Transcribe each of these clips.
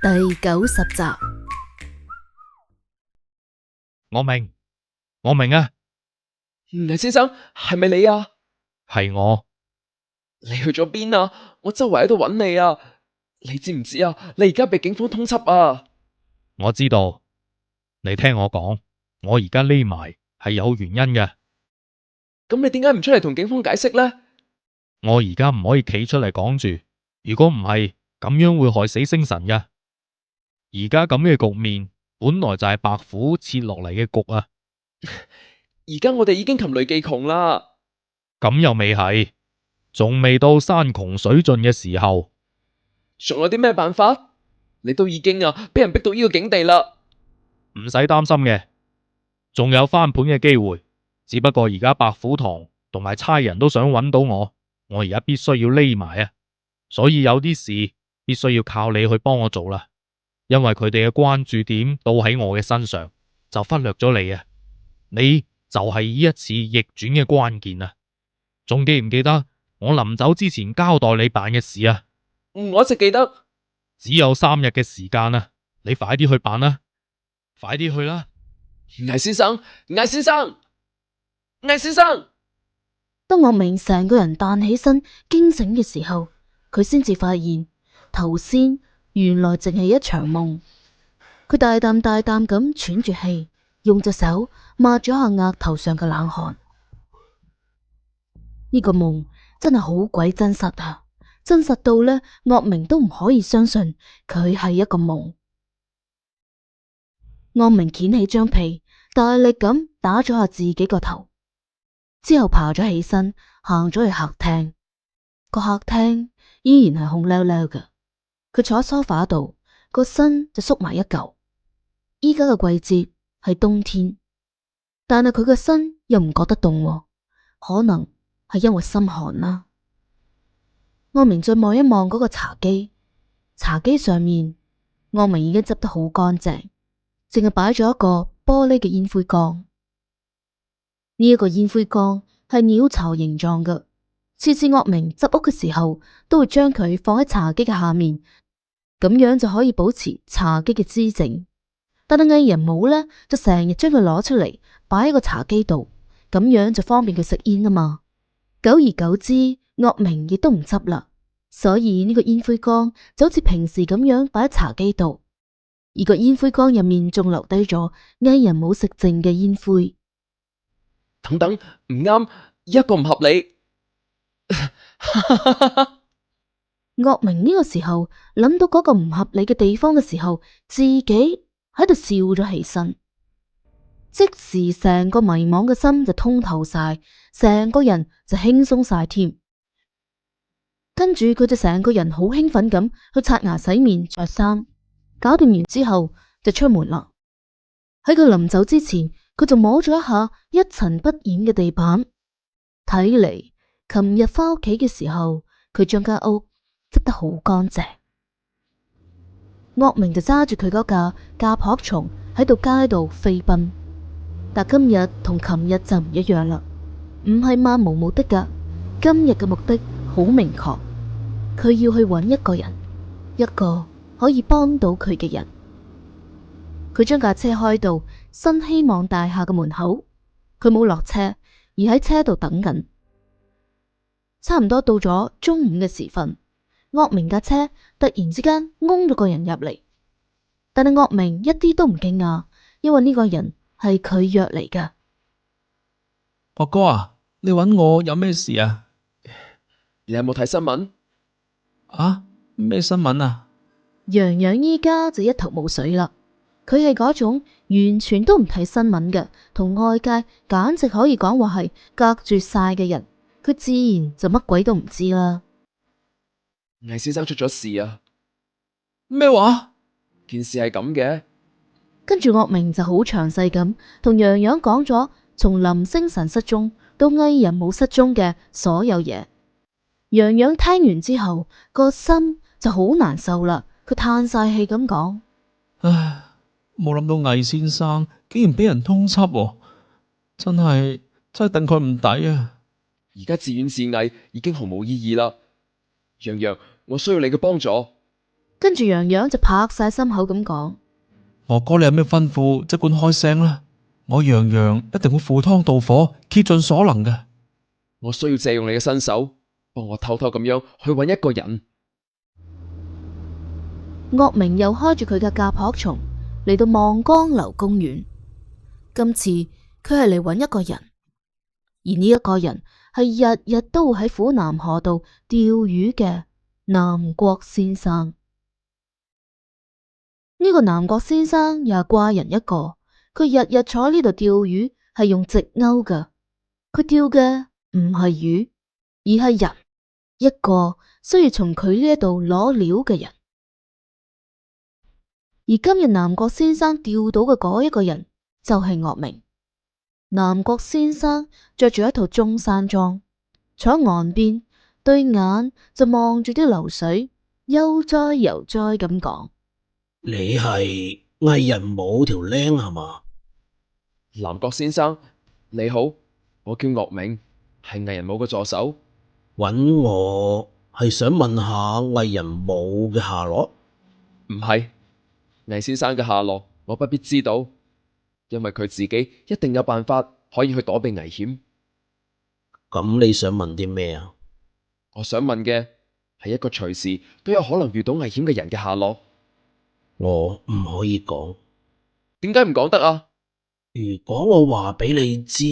第90集。我明啊，倪先生，係咪你啊？係我。你去咗邊啊？我周圍喺度揾你啊！你知唔知啊？你而家被警方通緝啊！我知道，你聽我講，我而家匿埋係有原因嘅。咁你點解唔出嚟同警方解釋呢？我而家唔可以企出嚟講住，如果唔係，咁樣會害死星辰嘅。而家咁嘅局面，本來就係白虎設落嚟嘅局啊。而家我哋已經擒雷技窮啦。咁又未係，仲未到山窮水盡嘅時候。仲有啲咩辦法？你都已經俾人逼到呢個境地啦。唔使擔心嘅，仲有翻盤嘅機會。只不過而家白虎堂同埋差人都想揾到我而家必須要匿埋啊，所以有啲事必須要靠你去幫我做啦。因為佢哋嘅關注點都喺我嘅身上，就忽略咗你啊。你就係呢一次逆轉嘅關鍵啊！仲記唔記得我臨走之前交代你辦嘅事啊？我一直記得。只有3日嘅時間啊，你快啲去辦啦，快啲去啦！倪先生，倪先生，倪先生！當岳明成個人彈起身驚醒嘅時候，佢先至發現頭先原來淨係一場夢。佢大啖大啖咁喘住氣，用隻手抹咗下額頭上嘅冷汗。呢個夢真係好鬼真實啊！真實到呢，岳明都唔可以相信佢係一個夢。岳明掀起張被，大力咁打咗下自己個頭，之後爬咗起身，行咗去客廳。個客廳依然係空溜溜嘅。佢坐喺梳化度，個身就縮埋一嚿。依家嘅季節係冬天，但係佢個身又唔覺得凍喎，可能係因為心寒啦。岳明再望一望嗰個茶几，茶几上面岳明已經執得好乾淨，淨係擺咗一個玻璃嘅煙灰缸。呢一個煙灰缸係鳥巢形狀嘅，次次岳明執屋嘅時候都會將佢放喺茶几嘅下面，咁樣就可以保持茶几嘅姿整。但係藝人冇呢，就成日將佢攞出嚟擺喺個茶几度，咁樣就方便佢食煙啊嘛。久而久之，岳明亦都唔執啦，所以呢個煙灰缸就好似平時咁樣擺喺茶几度，而個煙灰缸入面仲留低咗藝人冇食剩嘅煙灰。等等，唔啱，一個唔合理。岳明呢個時候諗到嗰個唔合理嘅地方嘅時候，自己喺度笑咗起身，即時成個迷惘嘅心就通透晒，成個人就輕鬆晒添。跟住佢就成個人好興奮咁去刷牙、洗面、着衫，搞掂完之後就出門啦。喺佢臨走之前，佢就摸咗一下一塵不染嘅地板，睇嚟琴日翻屋企嘅時候，佢將間屋執得好乾淨。岳明就揸住佢嗰架甲殼蟲喺度街度飛奔，但今日同琴日就唔一樣啦，唔係漫無目的噶，今日嘅目的好明確，佢要去揾一個人，一個可以幫到佢嘅人。佢將架車開到新希望大廈嘅門口，佢冇落車，而喺車度等緊。差唔多到咗中午嘅時分，岳明架車突然之間擁咗個人入嚟，但係岳明一啲都唔驚訝，因為呢個人係佢約嚟㗎。岳哥啊，你揾我有咩事啊？你有冇睇新聞？啊？咩新聞啊？洋洋依家就一頭霧水啦，佢係嗰種完全都唔睇新聞嘅，同外界簡直可以講話係隔絕晒嘅人，佢自然就乜鬼都唔知啦。倪先生出咗事啊！咩話？件事係咁嘅。跟住岳明就好詳細咁同洋洋講咗從林星辰失蹤到藝人冇失蹤嘅所有嘢。洋洋聽完之後個心就好難受啦，佢嘆晒氣咁講：唉，冇諗到魏先生竟然俾人通緝喎，真係戥佢唔抵啊！而家自怨自艾已經毫無意義啦。洋洋，我需要你嘅幫助。跟住洋洋就拍晒心口咁講：哥哥，你有咩吩咐，即管開聲啦。我洋洋一定會赴湯蹈火，竭盡所能嘅。我需要借用你嘅身手，幫我偷偷咁樣去揾一個人。岳明又開住佢嘅甲殼蟲嚟到望江樓公園。今次佢係嚟揾一個人，而呢一個人係日日都會喺虎南河道釣魚嘅南國先生。呢個南國先生又係怪人一個，佢日日坐呢度釣魚係用直鈎㗎，佢釣嘅唔係魚，而係人，一個需要從佢呢度攞料嘅人。而今日南國先生釣到嘅嗰一個人就係岳明。南國先生着住一套中山裝，坐喺岸邊，對眼就望住啲流水，悠哉悠哉咁講：你係藝人冇條僆係嘛？南國先生你好，我叫岳明，係藝人武嘅助手。揾我係想問下藝人武嘅下落？唔係，魏先生嘅下落我不必知道，因為佢自己一定有辦法可以去躲避危險。咁你想問啲咩啊？我想問嘅係一個隨時都有可能遇到危險嘅人嘅下落。我唔可以講。點解唔講得啊？如果我話俾你知，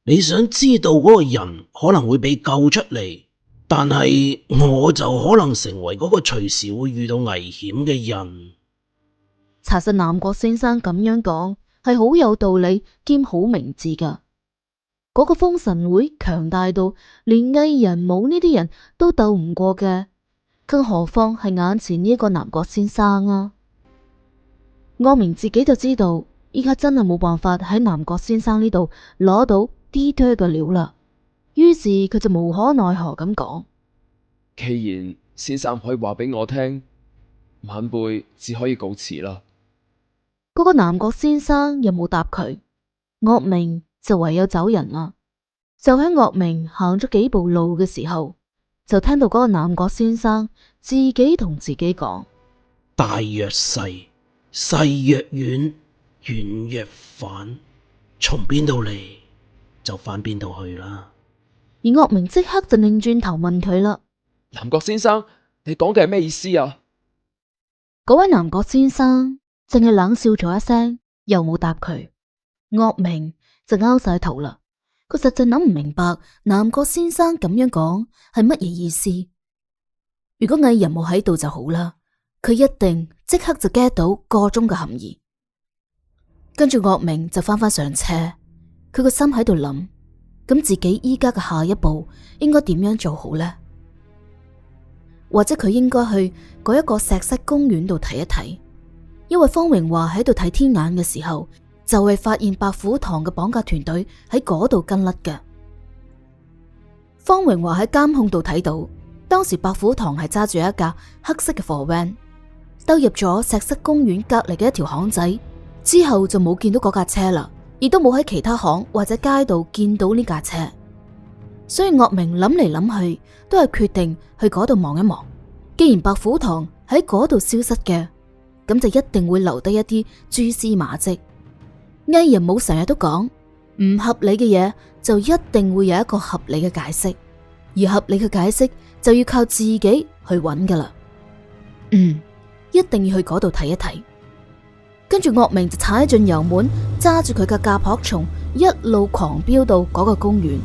你想知道嗰個人可能會被救出嚟，但係我就可能成為嗰個隨時會遇到危險嘅人。查實南國先生咁樣講係好有道理兼好明智噶。嗰個封神會強大到連藝人武呢啲人都鬥唔過嘅，更何況係眼前呢個南國先生啊！岳明自己就知道依家真係冇辦法喺南國先生呢度攞到啲多嘅料啦，於是佢就無可奈何咁講：既然先生可以話俾我聽，晚輩只可以告辭啦。嗰個南國先生又冇答佢，岳明就唯有走人啦。就喺岳明行咗幾步路嘅時候，就聽到嗰個南國先生自己同自己講：大若細，細若遠，遠若返，從邊度嚟就返邊度去啦。而岳明即刻就擰轉頭問佢啦：南國先生，你講嘅係咩意思啊？嗰位南國先生淨係冷笑咗一聲，又冇答佢。岳明就拗晒頭啦，佢實在諗唔明白南國先生咁樣講係乜嘢意思。如果藝人冇喺度就好啦，佢一定即刻就 get 到個中嘅含義。跟住岳明就翻返上車，佢個心喺度諗，咁自己依家嘅下一步應該點樣做好呢？或者佢應該去嗰一個石室公園度睇一睇，因為方榮華喺度睇天眼嘅時候，就係發現白虎堂嘅綁架團隊喺嗰度跟甩嘅。方榮華喺監控度睇到，當時白虎堂係揸住一架黑色嘅貨 van，兜入咗石室公園隔籬嘅一條巷仔，之後就冇見到嗰架車啦，亦都冇喺其他巷或者街道見到呢架車。所以岳明諗嚟諗去，都係決定去嗰度望一望。既然白虎堂喺嗰度消失嘅，咁就一定會留低一啲蛛絲馬跡。藝人武成日都講，唔合理嘅嘢就一定會有一個合理嘅解釋，而合理嘅解釋就要靠自己去揾噶啦。一定要去嗰度睇一睇。跟住岳明就踩進油門，揸住佢嘅甲殼蟲，一路狂飆到嗰個公園。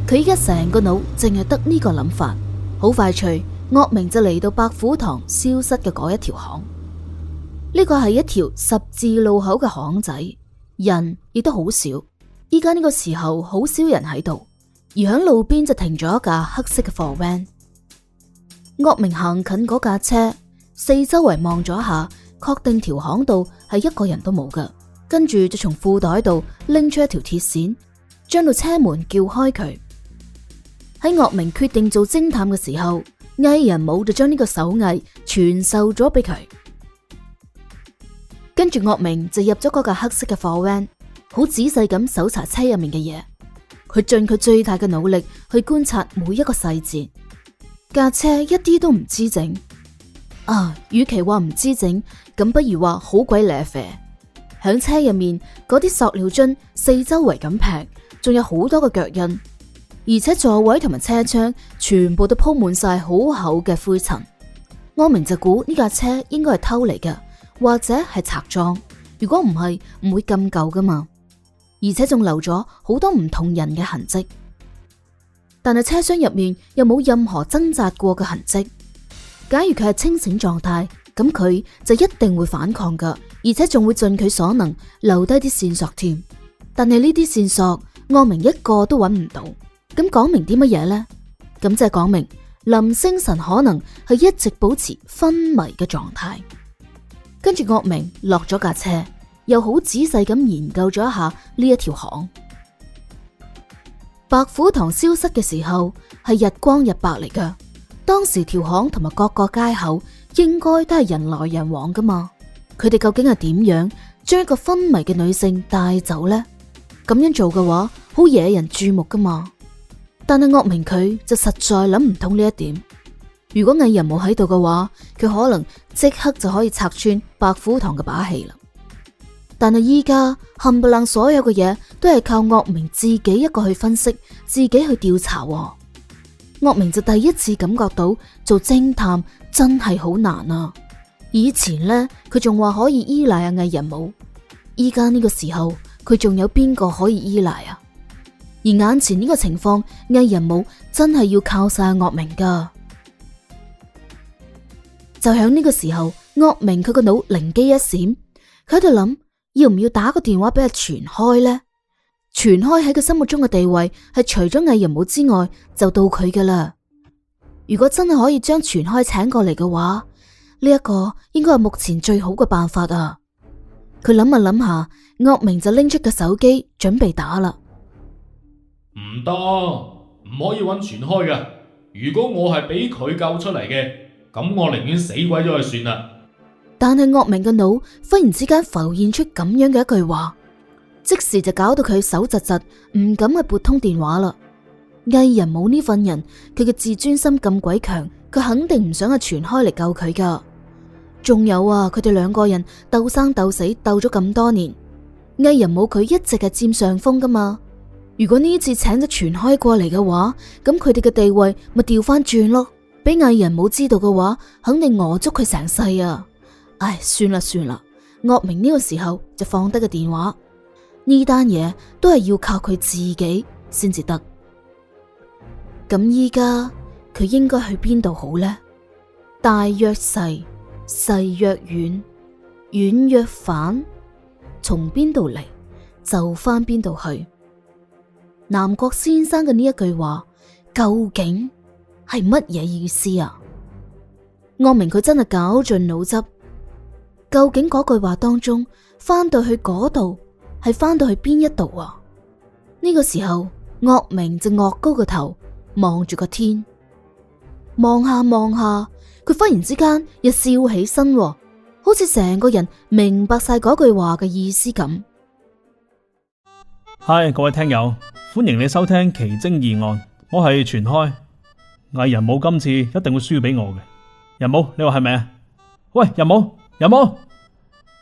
佢依家成個腦淨係得呢個諗法，好快脆，岳明就嚟到白虎堂消失嘅嗰一條巷。呢個係一條十字路口嘅巷仔，人亦都好少。依家呢個時候好少人喺度，而響路邊就停咗一架黑色嘅貨 van。岳明行近嗰架車，四周圍望咗一下，確定條巷度係一個人都冇㗎，跟住就從褲袋度拎出一條鐵線，將到車門撬開佢。喺岳明決定做偵探嘅時候，藝人武就將呢個手藝傳授咗俾佢。跟住岳明就入咗嗰架黑色嘅貨 van，好仔細咁搜查車入面嘅嘢。佢盡佢最大嘅努力去觀察每一個細節。架車一啲都唔姿整，與其話唔知整，咁不如話好鬼瀨啡。響車入面嗰啲塑料樽四周圍咁劈，仲有好多個腳印，而且座位同埋車窗全部都鋪滿晒好厚嘅灰塵。阿明就估呢架車應該係偷嚟嘅，或者係拆裝。如果唔係，唔會咁舊噶嘛。而且仲留咗好多唔同人嘅痕跡，但係車廂入面又冇任何掙扎過嘅痕跡。假如佢係清醒狀態，咁佢就一定會反抗噶，而且仲會盡佢所能留低啲線索添。但係呢啲線索，阿明一個都揾唔到。咁講明啲乜嘢呢？咁即係講明林星辰可能係一直保持昏迷嘅狀態。跟住阿明落咗架車，又好仔細咁研究咗一下呢一條巷。白虎堂消失嘅時候係日光日白嚟噶，當時條巷同埋各個街口應該都係人來人往噶嘛。佢哋究竟係點樣將一個昏迷嘅女性帶走呢？咁樣做嘅話，好惹人注目噶嘛。但係岳明佢就實在諗唔通呢一點。如果藝人冇喺度嘅話，佢可能即刻就可以拆穿白虎堂嘅把戲啦。但係依家冚唪唥所有嘅嘢都係靠岳明自己一個去分析，自己去調查。岳明就第一次感覺到做偵探真係好難啊！以前呢，佢仲話可以依賴阿藝人冇，依家呢個時候佢仲有邊個可以依賴啊？而眼前呢個情況，藝人冇真係要靠晒岳明噶。就響呢個時候，岳明佢個腦靈機一閃，佢喺度諗，要唔要打個電話俾阿全開呢？全開喺佢心目中嘅地位係除咗藝人冇之外，就到佢噶啦。如果真係可以將全開請過嚟嘅話，呢一個應該係目前最好嘅辦法啊！佢諗下諗下，岳明就拎出個手機準備打啦。唔得，唔可以揾全開嘅。如果我係俾佢救出嚟嘅，咁我寧願死鬼咗佢算啦。但係岳明嘅腦忽然之間浮現出咁樣嘅一句話，即時就搞到佢手窒窒，唔敢去撥通電話啦。藝人冇呢份人，佢嘅自尊心咁鬼強，佢肯定唔想阿全開嚟救佢噶。仲有啊，佢哋兩個人鬥生鬥死鬥咗咁多年，藝人冇佢一直係佔上風噶嘛。如果呢次請咗全開過嚟嘅話，咁佢哋嘅地位咪調翻轉咯。俾藝人冇知道嘅話，肯定餓足佢成世啊！唉，算啦算啦，岳明呢個時候就放低個電話，呢單嘢都係要靠佢自己先至得。咁依家佢應該去邊度好呢？大約細，細約遠，遠約返，從邊度嚟就翻邊度去。南國先生嘅呢一句話究竟係乜嘢意思啊？岳明佢真係絞盡腦汁，究竟嗰句話當中翻到去嗰度係翻到去邊一度啊？呢個時候岳明就岳高個頭望住個天，望下望下，佢忽然之間又笑起身，好似成個人明白晒嗰句話嘅意思咁。嗨，各位聽友，歡迎你收聽奇偵異案，我係全開。藝人武今次一定會輸俾我嘅。人武，你話係咪啊？喂，人武，人武，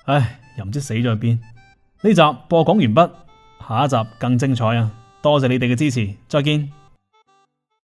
唉，又唔知死咗去邊。呢集播講完畢，下一集更精彩啊！多謝你哋嘅支持，再見。